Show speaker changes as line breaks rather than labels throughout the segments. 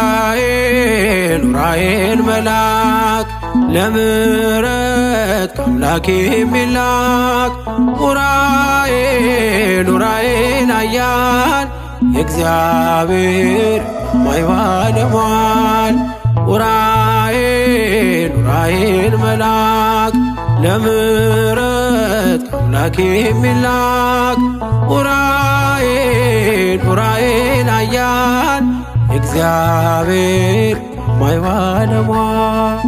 ኡራኤል ኡራኤል መልአክ ለምሕረት ከአምላክ የሚላክ ኡራኤል ኡራኤል ኃያል የእግዚአብሔር ሰማይ ባለሟል ኡራኤል ኡራኤል መልአክ ለምሕረት ከአምላክ የሚላክ ኡራኤል ኡራኤል ኃያል እግዚአብሔር ሰማይ ባለሟል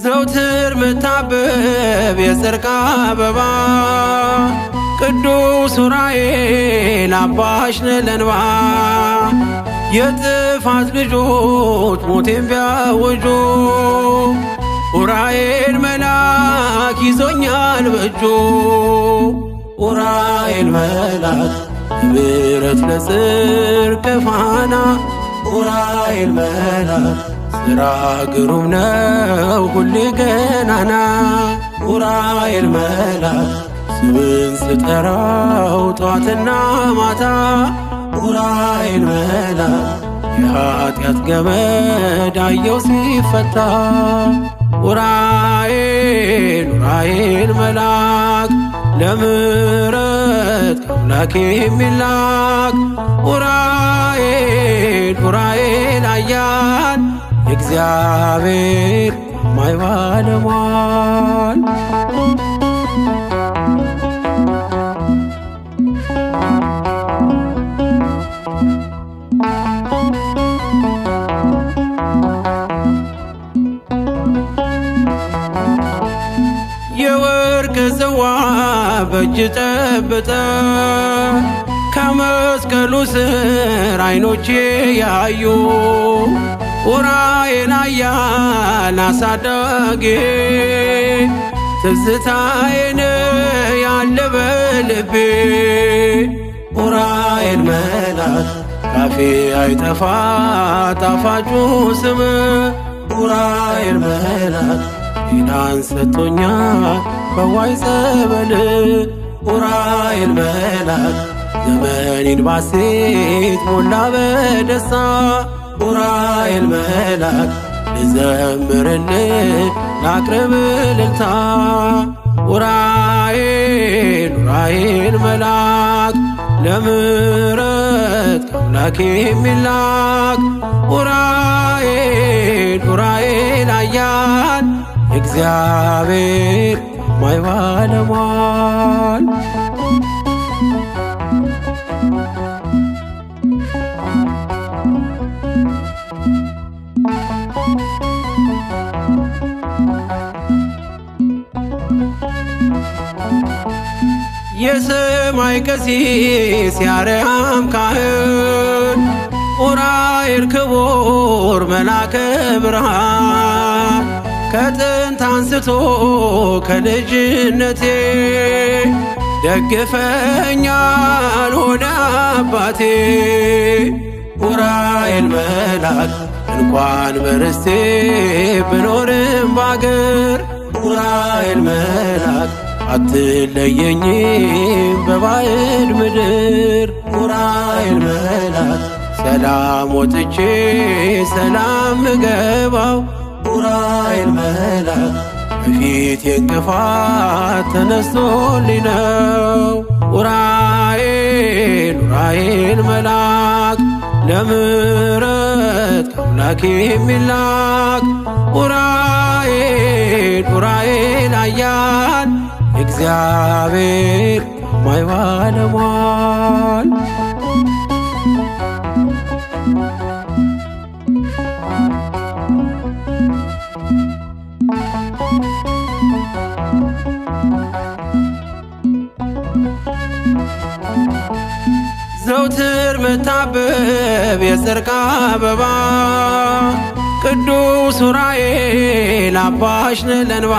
ዘውትር ምታብብ የጽድቅ አበባ ቅዱስ ኡራኤል አባሽ ነህ ለእንባ የጥፋት ልጆች ሞቴን ቢያውጁ ኡራኤል መልአክ ይዞኛል በእጁ ኡራኤል መልአክ ለምሕረት ለጽድቅ ፋና ኡራኤል መልአክ ሥራ ግሩም ነው ሁሌ ገናና ኡራኤል መልአክ ስምን ስጠራው ጠዋትና ማታ ኡራኤል መልአክ የኃጢአት ገመድ አየው ሲፈታ ኡራኤል ኡራኤል መልአክ ለምሕረት ከአምላክ የሚላክ ኡራኤል ኡራኤል ኃያል የእግዚአብሔር ሰማይ ባለሟል የወርቅ ጽዋ በእጅ ጠብጠ ከመስቀሉ ስር ዓይኖቼ ያዩ ኡራኤል ኃያል አሳዳጊ ትዝታዬን ያለ በልቤ ኡራኤል መልአክ ካፌ አይጠፋ ጣፋጩ ስም ኡራኤል መልአክ ጤናን ሰጥቶኛል በዋይ ጸበል ኡራኤል መልአክ ዘመኔን ባሴት ሞላ በደስታ ኡራኤል መልአክ ልዘምርልህ ላቅርብ እልልታ ኡራኤል ኡራኤል መልአክ ለምሕረት ከአምላክ የሚላክ ኡራኤል ኡራኤል ኃያል እግዚአብሔር ሰማይ ባለሟል የሰማይ ቀሲስ የአርያም ካህን ኡራኤል ክቡር መልአከ ብርሃን ከጥንት አንስቶ ከልጅነቴ ደግፈኛል ሆነ አባቴ ኡራኤል መልአክ እንኳን በርስቴ ብኖርም ባገር ኡራኤል መልአክ አትለየኝም በባዕድ ምድር ኡራኤል መልአክ ሰላም ወጥቼ ሰላም ምገባው ኡራኤል መልአክ በፊቴ እንቅፋት ተነስቶልኝ ነው ኡራኤል ኡራኤል መልአክ ለምሕረት ከአምላክ የሚላክ ኡራኤል ኡራኤል ኃያል እግዚአብሔር ሰማይ ባለሟል ዘውትር ምታብብ የጽድቅ አበባ ቅዱስ ዑራኤል አባሽ ነህ ለእንባ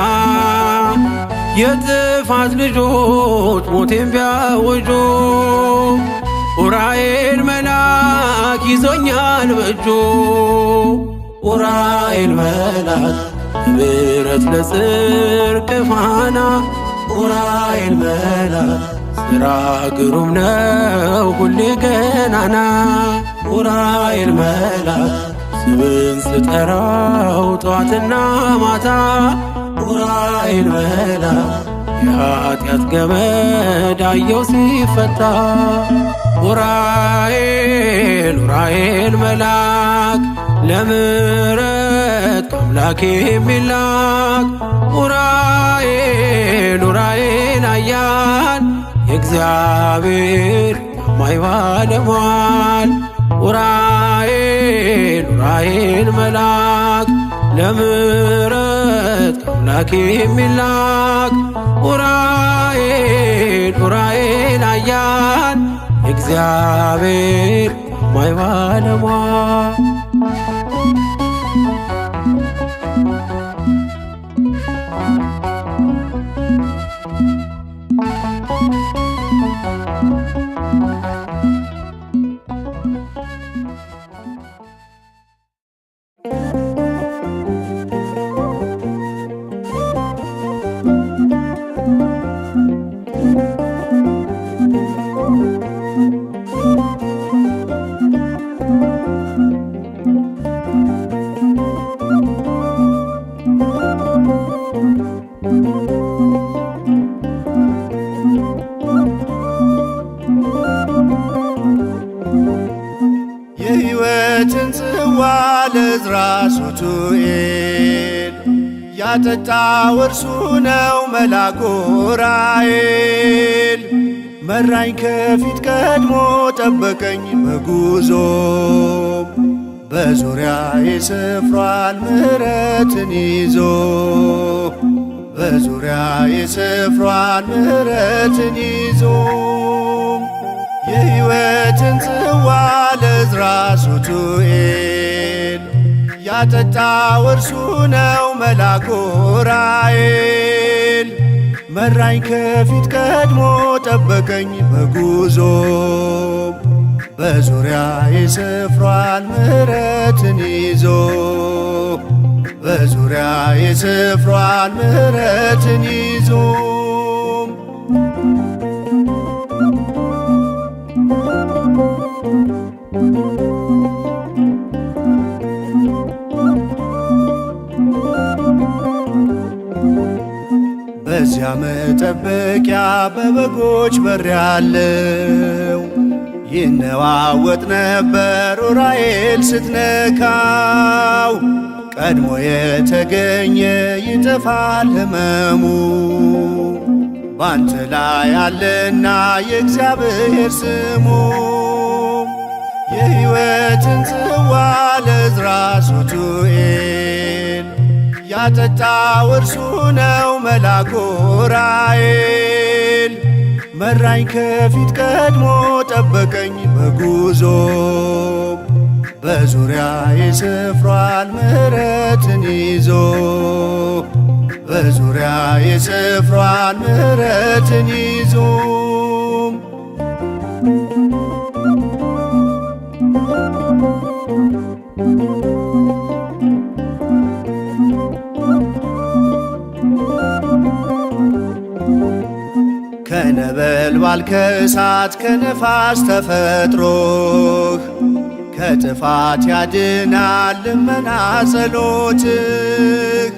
የጥፋት ልጆች ሞቴን ቢያውጁ ዑራኤል መልአክ ይዞኛል በእጁ ዑራኤል መልአክ ምሕረት ለጽድቅ ፋና ዑራኤል መልአክ ሥራ ግሩም ነው ሁሌ ገናና ዑራኤል መልአክ ስምን ስጠራው ጠዋትና ማታ ዑራኤል መልአክ የኃጢአት ገመድ አየው ሲፈታ ዑራኤል መልአክ ለምሕረት ከአምላክ የሚላክ ዑራኤል ኃያል የእግዚአብሔር ታማኝ ባለሟል ዑራኤል መልአክ ለምሕረት ከአምላክ የሚላክ ዑራኤል ኃያል የእግዚአብሔር ታማኝ ባለሟል
የሕይወትን ጽዋ ለዕዝራ ሱቱኤል ያጠጣው እርሱ ነው መልአኩ ዑራኤል መራኝ ከፊት ቀድሞ ጠበቀኝ በጉዞ በዙሪያዬ ሰፍሯል ምሕረትን ይዞ በዙሪያዬ ሰፍሯል ምሕረትን ይዞ የሕይወትን ጽዋ ለዕዝራ ሱቱኤል ያጠጣው እርሱ ነው መልአኩ ዑራኤል መራኝ ከፊት ቀድሞ ጠበቀኝ በጉዞ በዙሪያዬ ሰፍሯል ምሕረትን ይዞ በዙሪያዬ ሰፍሯል ምሕረትን ይዞ በዚያ መጠበቂያ በበጎች በር ያለው ይነዋወጥ ነበር ዑራኤል ስትነካው ቀድሞ የተገኘ ይጠፋል ሕመሙ ባንተ ላይ አለና የእግዚአብሔር ስሙ የሕይወትን ጽዋ ለዕዝራ ሱቱኤል ያጠጣው እርሱ ነው መልአኩ ዑራኤል መራኝ ከፊት ቀድሞ ጠበቀኝ በጉዞ በዙሪያዬ ሰፍሯል ምሕረትን ይዞ በዙሪያዬ ሰፍሯል ምሕረትን ይዞ ከነበልባል ከእሳት ከነፋስ ተፈጥሮህ ከጥፋት ያድናል ልመና ጸሎትህ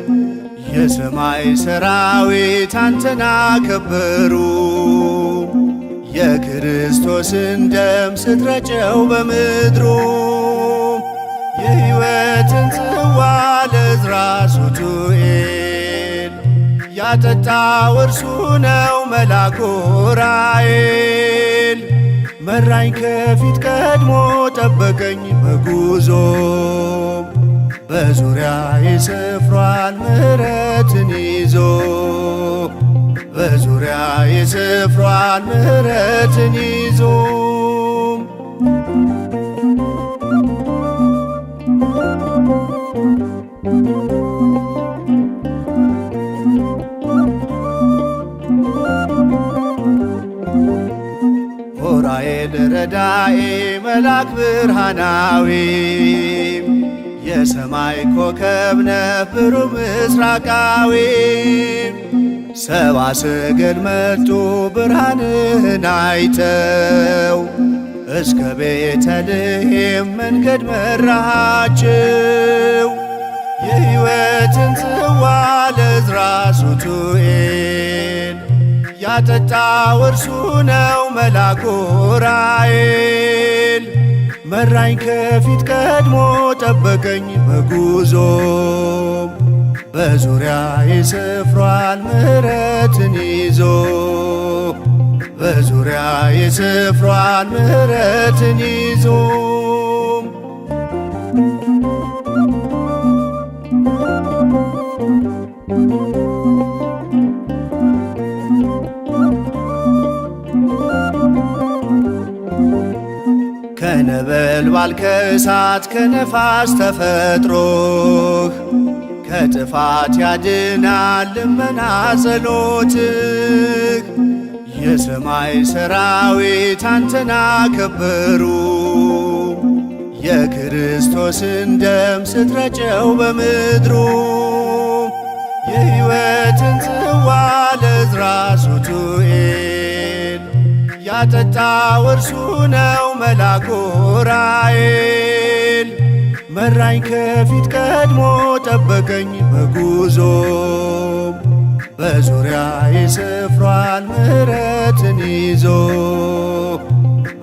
የሰማይ ሰራዊት አንተን አከበሩ የክርስቶስን ደም ስትረጨው በምድሩ የሕይወትን ጽዋ ለዕዝራ ሱቱኤል ያጠጣው እርሱ ነው መልአኩ ዑራኤል መራኝ ከፊት ቀድሞ ጠበቀኝ በጉዞ በዙሪያዬ ሰፍሯል ምሕረትን ይዞ በዙሪያዬ ሰፍሯል ምሕረትን ይዞ ዑራኤል ረዳኤ መልአክ ብርሃናዊ የሰማይ ኮከብ ነህ ብሩህ ምስራቃዊ ሰብአ ሰገል መጡ ብርሃንህን አይተው እስከ ቤተልሔም መንገድ መራሃቸው። የሕይወትን ጽዋ ለዕዝራ ሱቱኤል ያጠጣው እርሱ ነው መልአኩ ዑራኤል። መራኝ ከፊት ቀድሞ ጠበቀኝ በጉዞ በዙሪያዬ ሰፍሯል ምሕረትን ይዞ በዙሪያዬ ሰፍሯል ምሕረትን ይዞ ከነበልባል ከእሳት ከነፋስ ተፈጥሮህ ከጥፋት ያድናል ልመና ጸሎትህ። የሰማይ ሰራዊት አንተን አከበሩ የክርስቶስን ደም ስትረጨው በምድሩ። የሕይወትን ጽዋ ለዕዝራ ሱቱኤል ያጠጣው እርሱ ነው መልአኩ ዑራኤል። መራኝ ከፊት ቀድሞ ጠበቀኝ በጉዞ በዙሪያዬ ሰፍሯል ምሕረትን ይዞ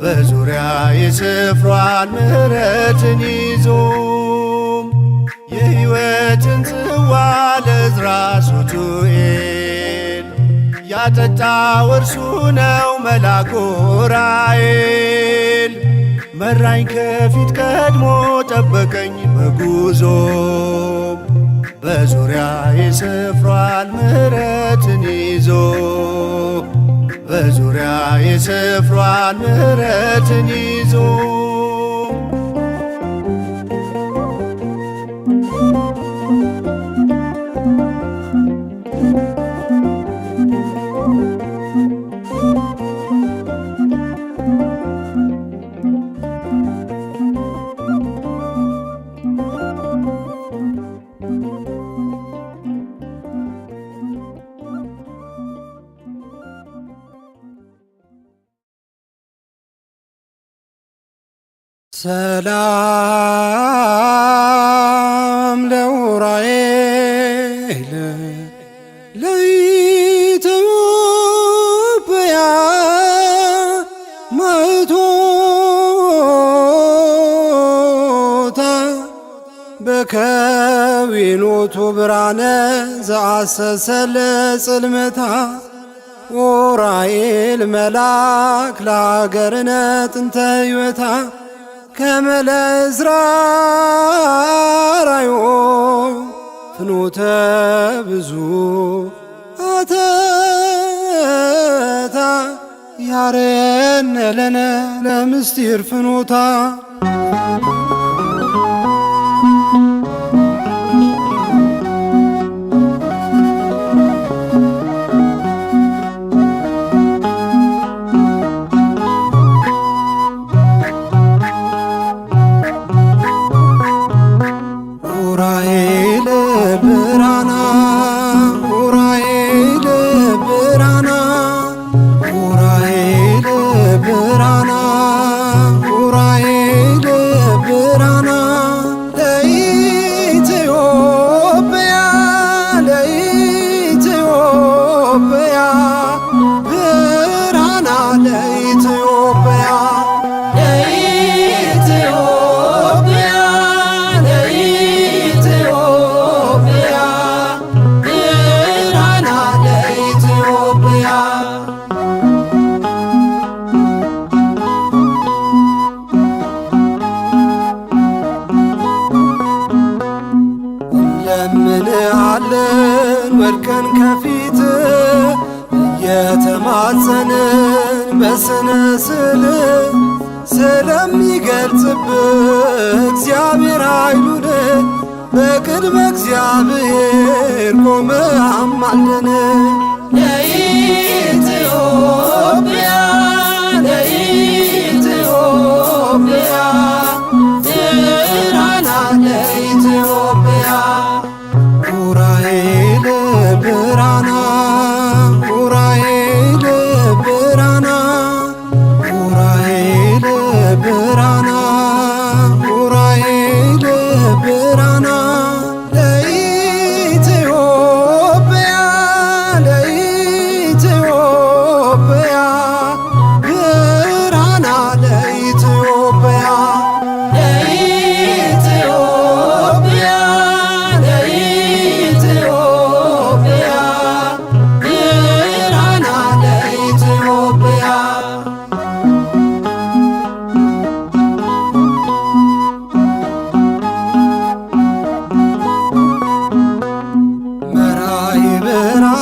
በዙሪያዬ ሰፍሯል ምሕረትን ይዞ። የሕይወትን ጽዋ ለዕዝራ ሱቱኤል ያጠጣው እርሱ ነው መልአኩ ዑራኤል። መራኝ ከፊት ቀድሞ ጠበቀኝ በጉዞ በዙሪያዬ ሰፍሯል ምሕረትን ይዞ በዙሪያዬ ሰፍሯል ምሕረትን ይዞ።
ሰላም ለዑራኤል ለኢትዮጵያ ማኅቶታ በከዊኖቱ ብርሃነ ዘአሰሰለ ጽልመታ። ዑራኤል መልአክ ለአገርነ ጥንተ ሕይወታ ከመ ለዕዝራ አርአዮ ፍኖተ ብዙ አተታ ያርየነ ለነ ለምስጢር ፍኖታ። እንለምንሃለን ወድቀን ከፊት እየተማጸንን በስነ ስል ስለሚገልጽብህ እግዚአብሔር ኃይሉን በቅድመ እግዚአብሔር ቆመ አማልደን። ለኢትዮጵያ ለኢትዮጵያ ብርሃን ለኢትዮጵያ ኡራኤል ብርሃና ኡራኤል ብርሃና ኡራኤል ብርሃና ኡራኤል ብርሃና ለኢትዮጵያ ለኢትዮጵያ ብርሃና ለኢትዮጵያ ለኢትዮጵያ ለኢትዮጵያ ብርሃና ለኢትዮጵያ መራሒ ብርሃናት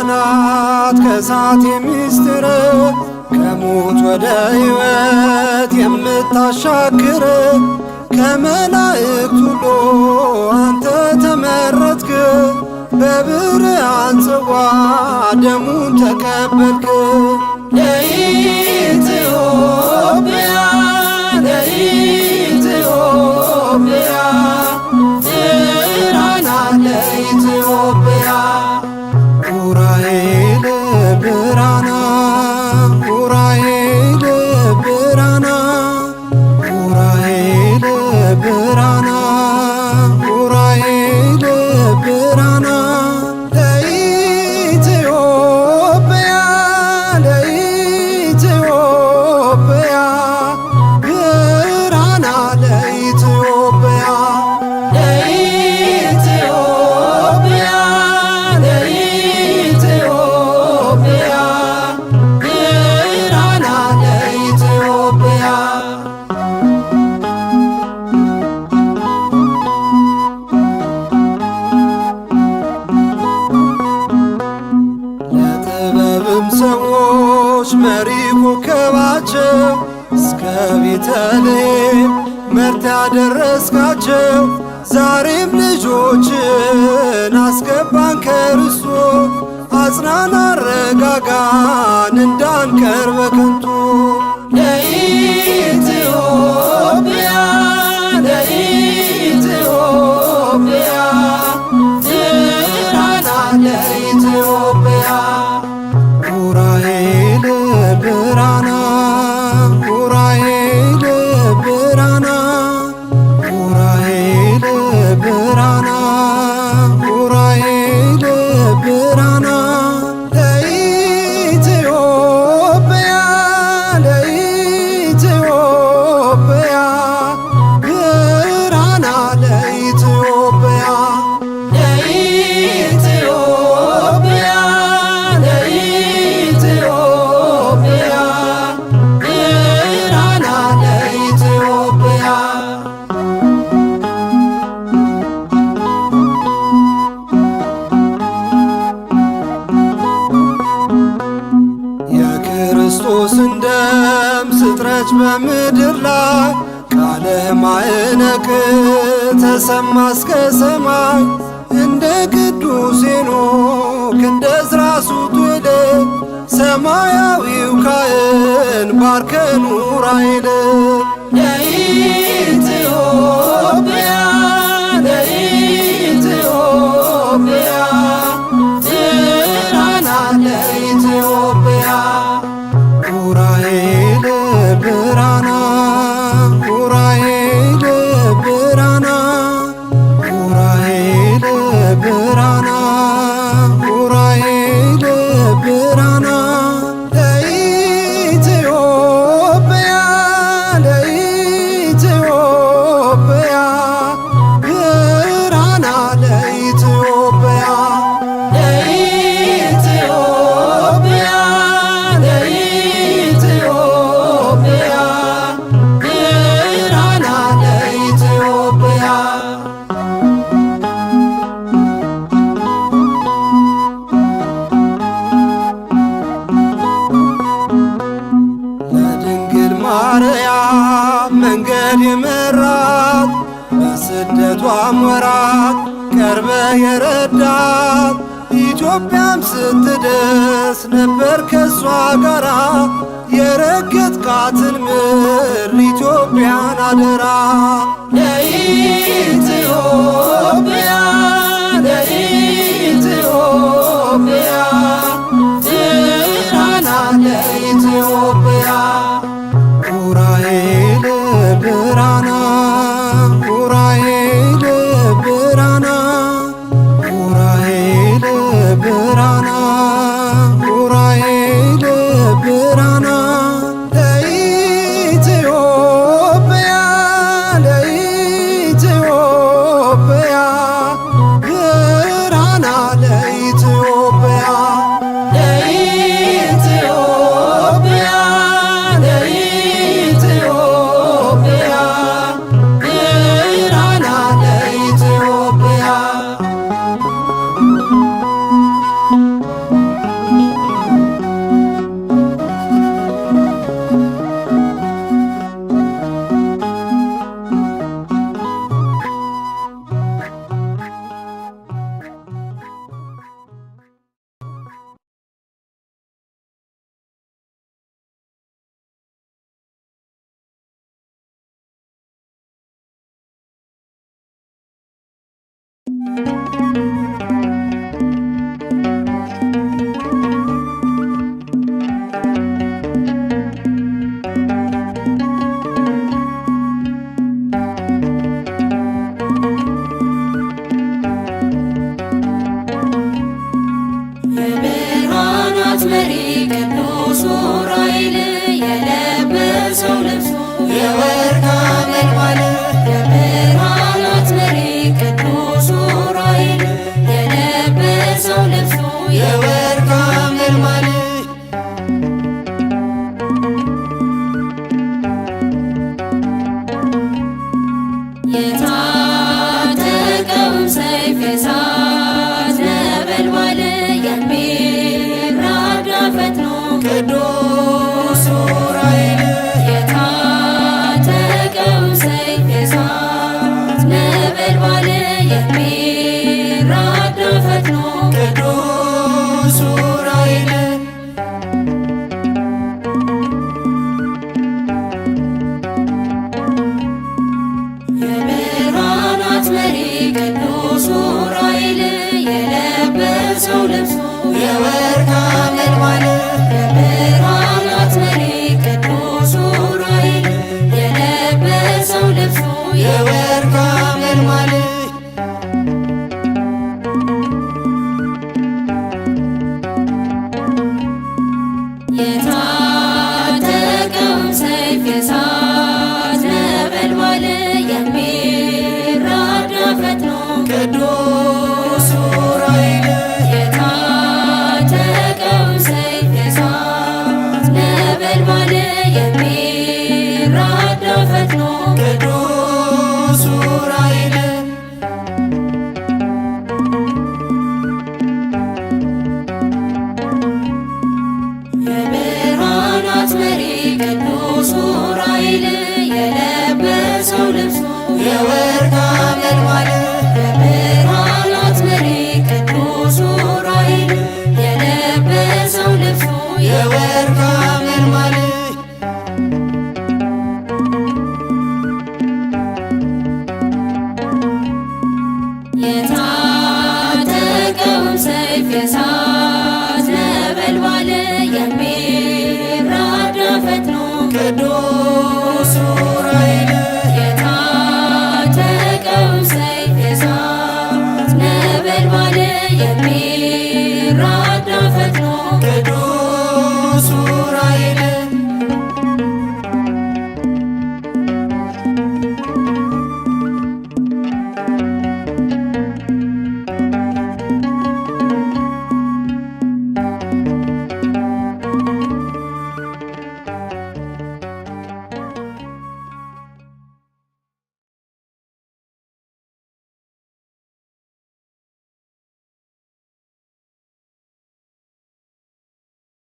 ከእሳት የሚስጥር ከሞት ወደ ሕይወት የምታሻግር ከመላእክት ሁሉ አንተ ተመረጥክ። በብርሃን ጽዋ ደሙን ተቀበልክ። ለኢትዮጵያ ለኢትዮጵያ ብርሃና ለኢትዮጵያ ኡራኤል ብርሃና ኡራኤል ብርሃና ኡራኤል ብርሃና ኡራኤል ብርሃና ለኢትዮጵያ ለኢትዮጵያ ብርሃና ለኢትዮጵያ ለኢትዮጵያ ለኢትዮጵያ ብርሃና ለኢትዮጵያ ለጥበብም ሰዎች መሪ ኮከባቸው እስከ ቤተልሔም መርታ ያደረስካቸው ዛሬም ልጆችን አስገባን ከርስቶ አጽናን አረጋጋን እንዳንቀር በከንቱ ለኢትዮጵያ ለኢትዮጵያ ብርሃና ለኢትዮጵያ ኡራኤል ብርሃና ኡራኤል ብርሃና ኡራኤል ብርሃና ኡራኤል ብርሃና ለኢትዮጵያ ለኢትዮጵያ ብርሃና ለኢትዮጵያ ለኢትዮጵያ ለኢትዮጵያ ብርሃና ለኢትዮጵያ የክርስቶስን ደም ስትረጭ በምድር ላይ ቃለ ማዕነቅ ተሰማ እስከ ሰማይ እንደ ቅዱስ ሄኖክ እንደ ዕዝራ ሱቱኤል ሰማያዊው ካህን ባርከን ኡራኤል ለኢትዮጵያ ለኢትዮጵያ ብርሃና ለኢትዮጵያ ኡራኤል ብርሃና ኡራኤል ብርሃና ኡራኤል ብርሃና ኡራኤል ብርሃና ለኢትዮጵያ ለኢትዮጵያ ብርሃና ለኢትዮጵያ ለኢትዮጵያ ለኢትዮጵያ ብርሃና ለኢትዮጵያ ለድንግል ማርያም መንገድ የመራት በስደቷ በጭንቀቷም ወራት ቀርበ የረዳት ኢትዮጵያም ስትደርስ ነበር ከሷ ጋራ የረገጥካትን ምድር ኢትዮጵያን አደራ ለኢትዮጵያ ለኢትዮጵያ ብርሃና ለኢትዮጵያ ኡራኤል ብርሃና ኡራኤል ብርሃና ኡራኤል ብርሃና ኡራኤል ብርሃና ለኢትዮጵያ ለኢትዮጵያ ብርሃና ለኢትዮጵያ ለኢትዮጵያ ለኢትዮጵያ ብርሃና ለኢትዮጵያ
የብርሃናት መሪ ቅዱስ ኡራኤል የለበሰው ልብሱ የወርቅ ሐመልማል የብርሃናት መሪ ቅዱስ ኡራኤል የለበሰው ልብሱ የወርቅ ሐመልማል የታጠቀውም ሰይፍ የእሳት ነበልባል የሚራዳ ፈጥኖ ቅዱስ ኡራኤል የታጠቀውም ሰይፍ የእሳት ነበልባል የሚራዳ ፈጥኖ ቅዱስ ኡራኤል የብርሃናት መሪ ቅዱስ ኡራኤል የለበሰው ልብሱ የወርቅ ሐመልማል የብርሃናት መሪ ቅዱስ ኡራኤል የለበሰው ልብሱ የወርቅ ሐመልማል የታጠቀውም ሰይፍ የእሳት ነበልባል የሚራዳ ፈጥኖ ቅዱስ ኡራኤል የታጠቀውም ሰይፍ የእሳት ነበልባል የሚራዳ ፈጥኖ ቅዱስ ኡራኤል የብርሃናት መሪ ቅዱስ ኡራኤል የለበሰው ልብሱ የወርቅ ሐመልማል የብርሃናት መሪ ቅዱስ ኡራኤል የለበሰው ልብሱ የወርቅ ሐመልማል የታጠቀውም ሰይፍ የእሳት ነበልባል የሚራዳ ፈጥኖ ቅዱስ ኡራኤል የታጠቀውም ሰይፍ የእሳት ነበልባል የሚራዳ ፈጥኖ